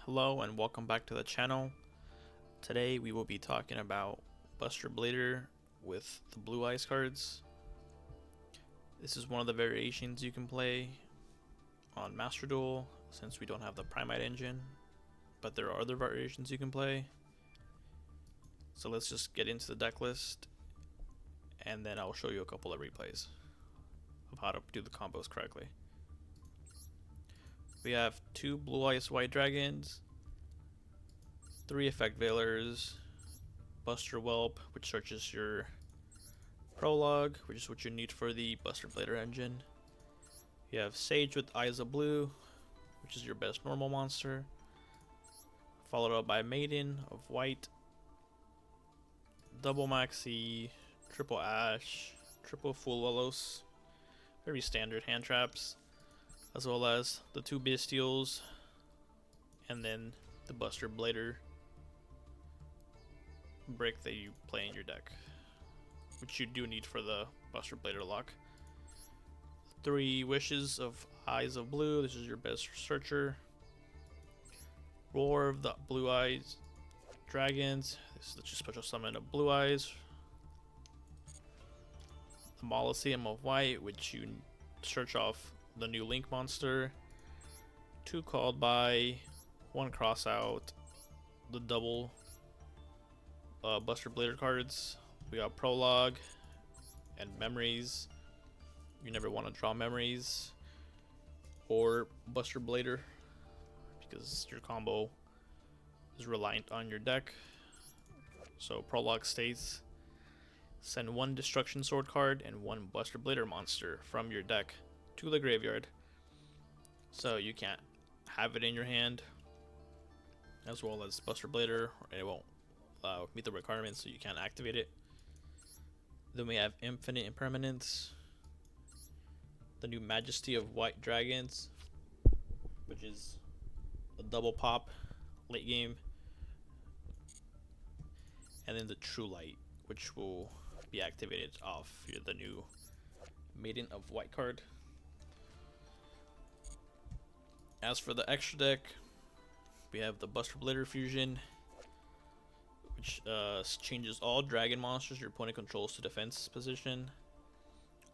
Hello and welcome back to the channel. Today we will be talking about Buster Blader with the Blue Eyes cards. This is one of the variations you can play on Master Duel since we don't have the Primite engine, but there are other variations you can play. So let's just get into the deck list and then I'll show you a couple of replays of how to do the combos correctly. We have 2 Blue Eyes White Dragons, 3 Effect Veilers, Buster Whelp, which searches your prologue, which is what you need for the Buster Blader engine. You have Sage with Eyes of Blue, which is your best normal monster, followed up by Maiden of White, Double Maxi, Triple Ash, Triple Full Willows, very standard hand traps, as well as the 2 Bestials, and then the Buster Blader brick that you play in your deck, which you do need for the Buster Blader lock. 3 Wishes of Eyes of Blue, this is your best searcher. Roar of the Blue Eyes Dragons, this is the special summon of Blue Eyes. The Mollyseum of White, which you search off the new Link monster. 2 Called By, 1 Cross Out, the double Buster Blader cards. We got Prologue and Memories. You never want to draw Memories or Buster Blader because your combo is reliant on your deck. So Prologue states, send 1 Destruction Sword card and 1 Buster Blader monster from your deck to the graveyard. So you can't have it in your hand, as well as Buster Blader, or it won't meet the requirements, so you can't activate it. Then we have Infinite Impermanence, the new Majesty of White Dragons, which is a double pop late game, and then the True Light, which will be activated off the new Maiden of White card. As for the extra deck, we have the Buster Blader Fusion, which changes all dragon monsters your opponent controls to defense position.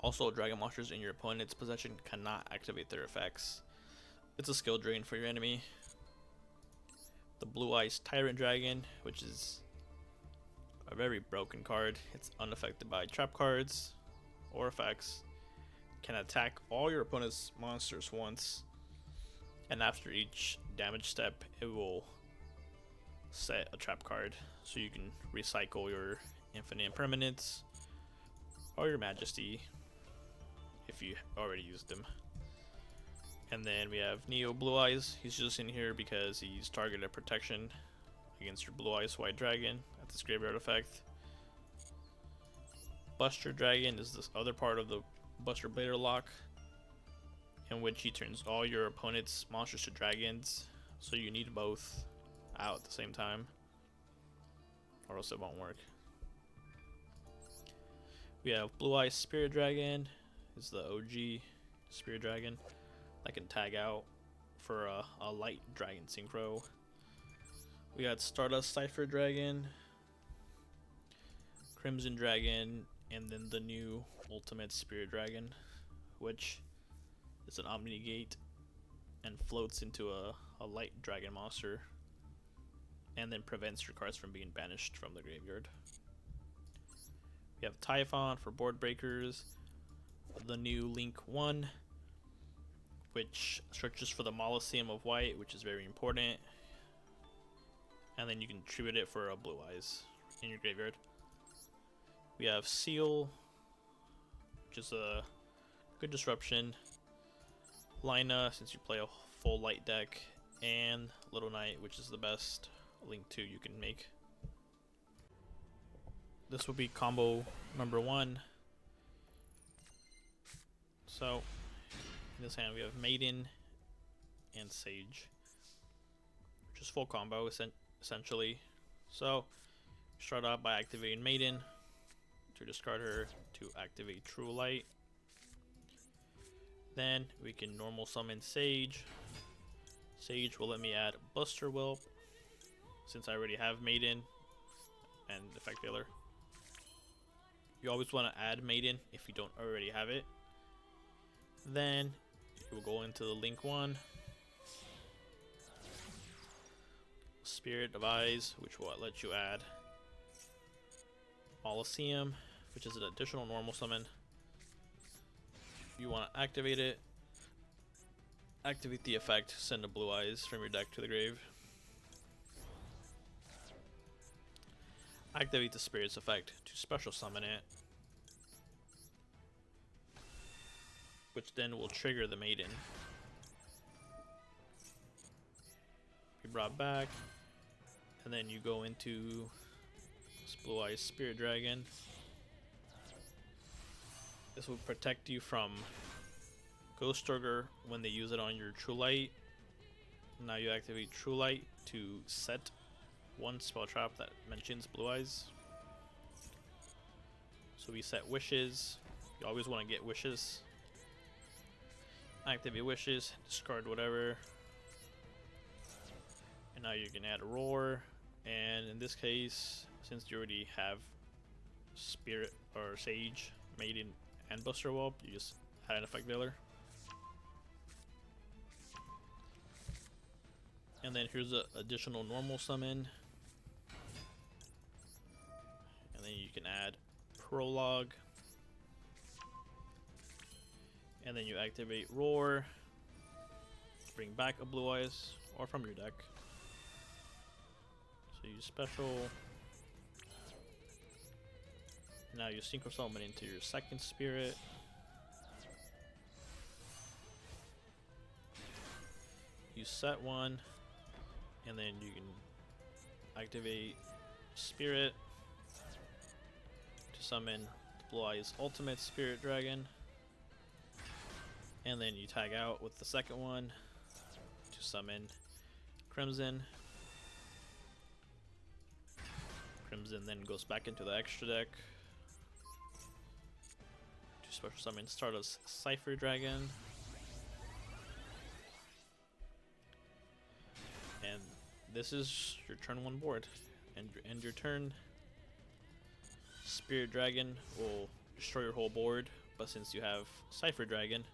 Also, dragon monsters in your opponent's possession cannot activate their effects. It's a skill drain for your enemy. The Blue Eyes Tyrant Dragon, which is a very broken card. It's unaffected by trap cards or effects. Can attack all your opponent's monsters once, and after each damage step, it will set a trap card, so you can recycle your Infinite Impermanence or your Majesty if you already used them. And then we have Neo Blue Eyes. He's just in here because he's targeted protection against your Blue Eyes White Dragon at this graveyard effect. Buster Dragon is this other part of the Buster Blader lock, in which he turns all your opponent's monsters to dragons, so you need both out at the same time, or else it won't work. We have Blue Eyes Spirit Dragon, is the OG Spirit Dragon that can tag out for a light dragon synchro. We got Stardust Cipher Dragon, Crimson Dragon, and then the new Ultimate Spirit Dragon, which is an Omni-Gate and floats into a light dragon monster, and then prevents your cards from being banished from the graveyard. We have Typhon for board breakers, the new Link 1, which searches for the Mollyseum of White, which is very important, and then you can tribute it for a Blue Eyes in your graveyard. We have Seal, which is a good disruption. Lina, since you play a full light deck, and Little Knight, which is the best Link 2 you can make. This will be combo number 1. So, in this hand we have Maiden and Sage, which is full combo essentially. So, start out by activating Maiden to discard her to activate True Light. Then we can normal summon Sage, Sage will let me add Buster Whelp, since I already have Maiden and Effect Veiler. You always want to add Maiden if you don't already have it. Then you will go into the Link one, Spirit of Eyes, which will let you add Coliseum, which is an additional normal summon. You want to activate it. Activate the effect, send a Blue Eyes from your deck to the grave. Activate the Spirit's effect to special summon it, which then will trigger the Maiden. Be brought back, and then you go into this Blue Eyes Spirit Dragon. This will protect you from Ghost Trigger when they use it on your True Light. Now you activate True Light to set one spell trap that mentions Blue Eyes. So we set Wishes. You always want to get Wishes. Activate Wishes, discard whatever. And now you can add a Roar. And in this case, since you already have Spirit or Sage, Maiden, and Buster Whelp, you just add an Effect Veiler. And then here's an additional normal summon. And then you can add Prologue. And then you activate Roar. Bring back a Blue Eyes, or from your deck. So you special. Now you Synchro Summon into your second Spirit. You set one. And then you can activate Spirit to summon the Blue Eyes Ultimate Spirit Dragon. And then you tag out with the second one to summon Crimson. Crimson then goes back into the extra deck to special summon Stardust Cypher Dragon. And this is your turn 1 board. And end your turn. Spirit Dragon will destroy your whole board, but since you have Cypher Dragon,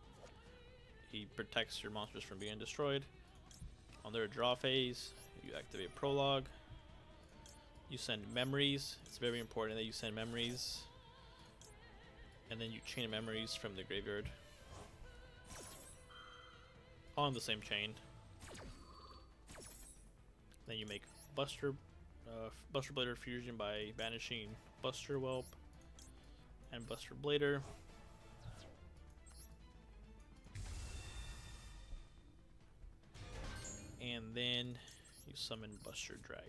he protects your monsters from being destroyed. On their draw phase, you activate Prologue. You send Memories. It's very important that you send Memories. And then you chain Memories from the graveyard on the same chain. Then you make Buster Blader Fusion by banishing Buster Whelp and Buster Blader. And then you summon Buster Dragon.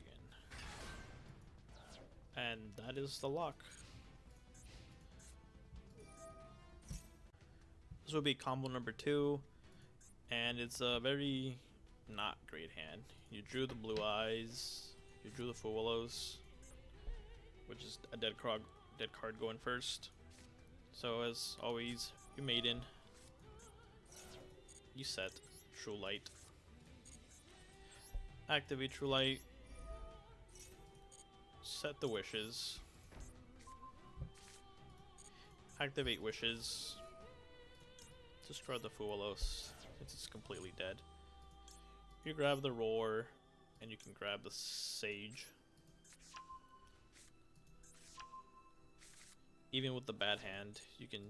And that is the lock. This will be combo number 2. And it's a very not great hand. You drew the Blue Eyes, you drew the Full Willows, which is a dead card going first. So as always, you Maiden, you set True Light, activate True Light, set the Wishes, activate Wishes, discard the Full Willows since it's completely dead. You grab the Roar, and you can grab the Sage. Even with the bad hand, you can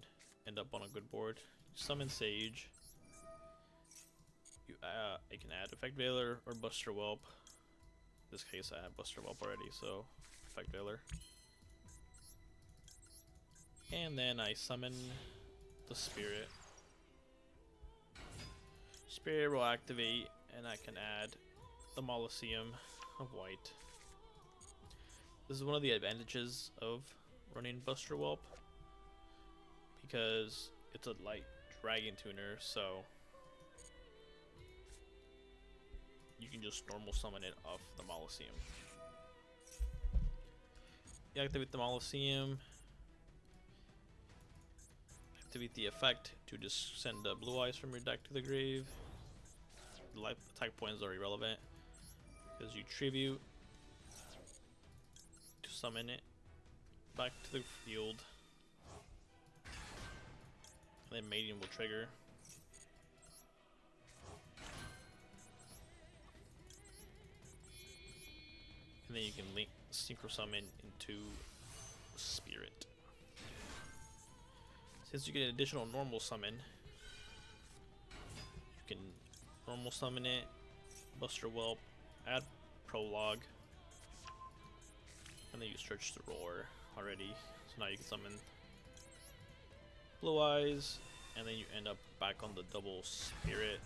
end up on a good board. You summon Sage. You can add Effect Veiler or Buster Whelp. In this case, I have Buster Whelp already, so Effect Veiler. And then I summon the Spirit. Spirit will activate, and I can add the Molosseum of white. This is one of the advantages of running Buster Whelp, because it's a light dragon tuner, so you can just normal summon it off the Molosseum. You activate the Molosseum, activate the effect to just send Blue Eyes from your deck to the grave. the life attack points are irrelevant because you tribute to summon it back to the field, and then mating will trigger. And then you can link synchro summon into Spirit. Since you get an additional normal summon, you can normal summon it, Buster Whelp, add Prologue, and then you search the roar already. So now you can summon Blue Eyes, and then you end up back on the double Spirit.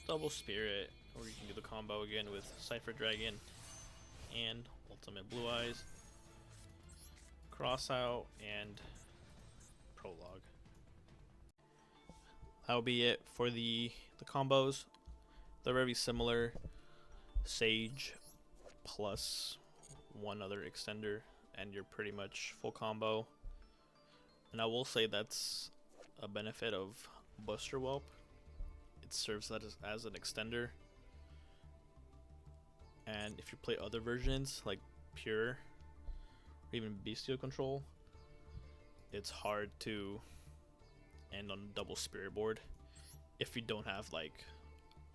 Double Spirit, or you can do the combo again with Cypher Dragon and Ultimate Blue Eyes, Cross Out, and Prologue. That'll be it for the combos. They're very similar. Sage plus one other extender, and you're pretty much full combo. And I will say that's a benefit of Buster Whelp. It serves as an extender. And if you play other versions like Pure or even Bestial Control, it's hard to end on double Spirit board if you don't have like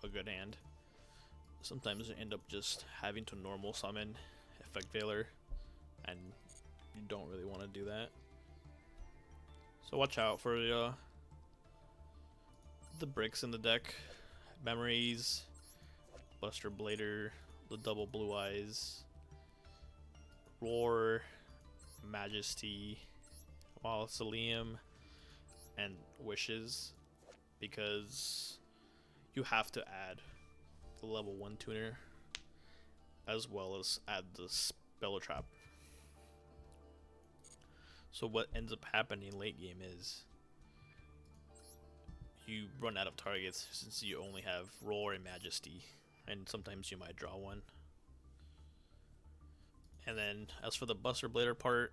a good hand. Sometimes you end up just having to normal summon Effect Veiler, and you don't really want to do that. So watch out for the bricks in the deck. Memories, Buster Blader, the double Blue Eyes, Roar, Majesty, Mausoleum, and Wishes, because you have to add the level 1 tuner as well as add the Spell Trap. So what ends up happening late game is you run out of targets since you only have Roar and Majesty, and sometimes you might draw one. And then as for the Buster Blader part,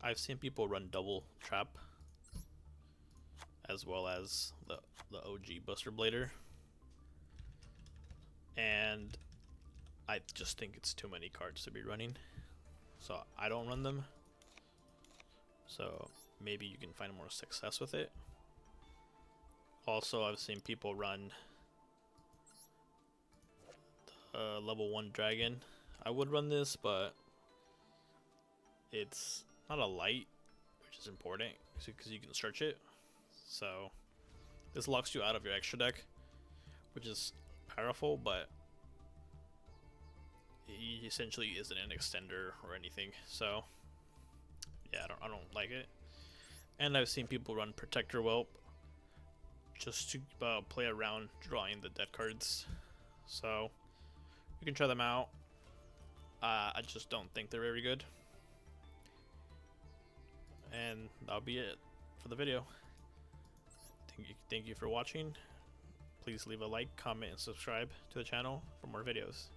I've seen people run double trap as well as the OG Buster Blader, and I just think it's too many cards to be running, so I don't run them. So maybe you can find more success with it. Also, I've seen people run the level 1 dragon. I would run this, but it's not a light, which is important because you can search it. So this locks you out of your extra deck, which is powerful, but he essentially isn't an extender or anything. So yeah, I don't like it. And I've seen people run Protector Whelp just to play around drawing the dead cards. So you can try them out. I just don't think they're very good. And that'll be it for the video. Thank you for watching. Please leave a like, comment, and subscribe to the channel for more videos.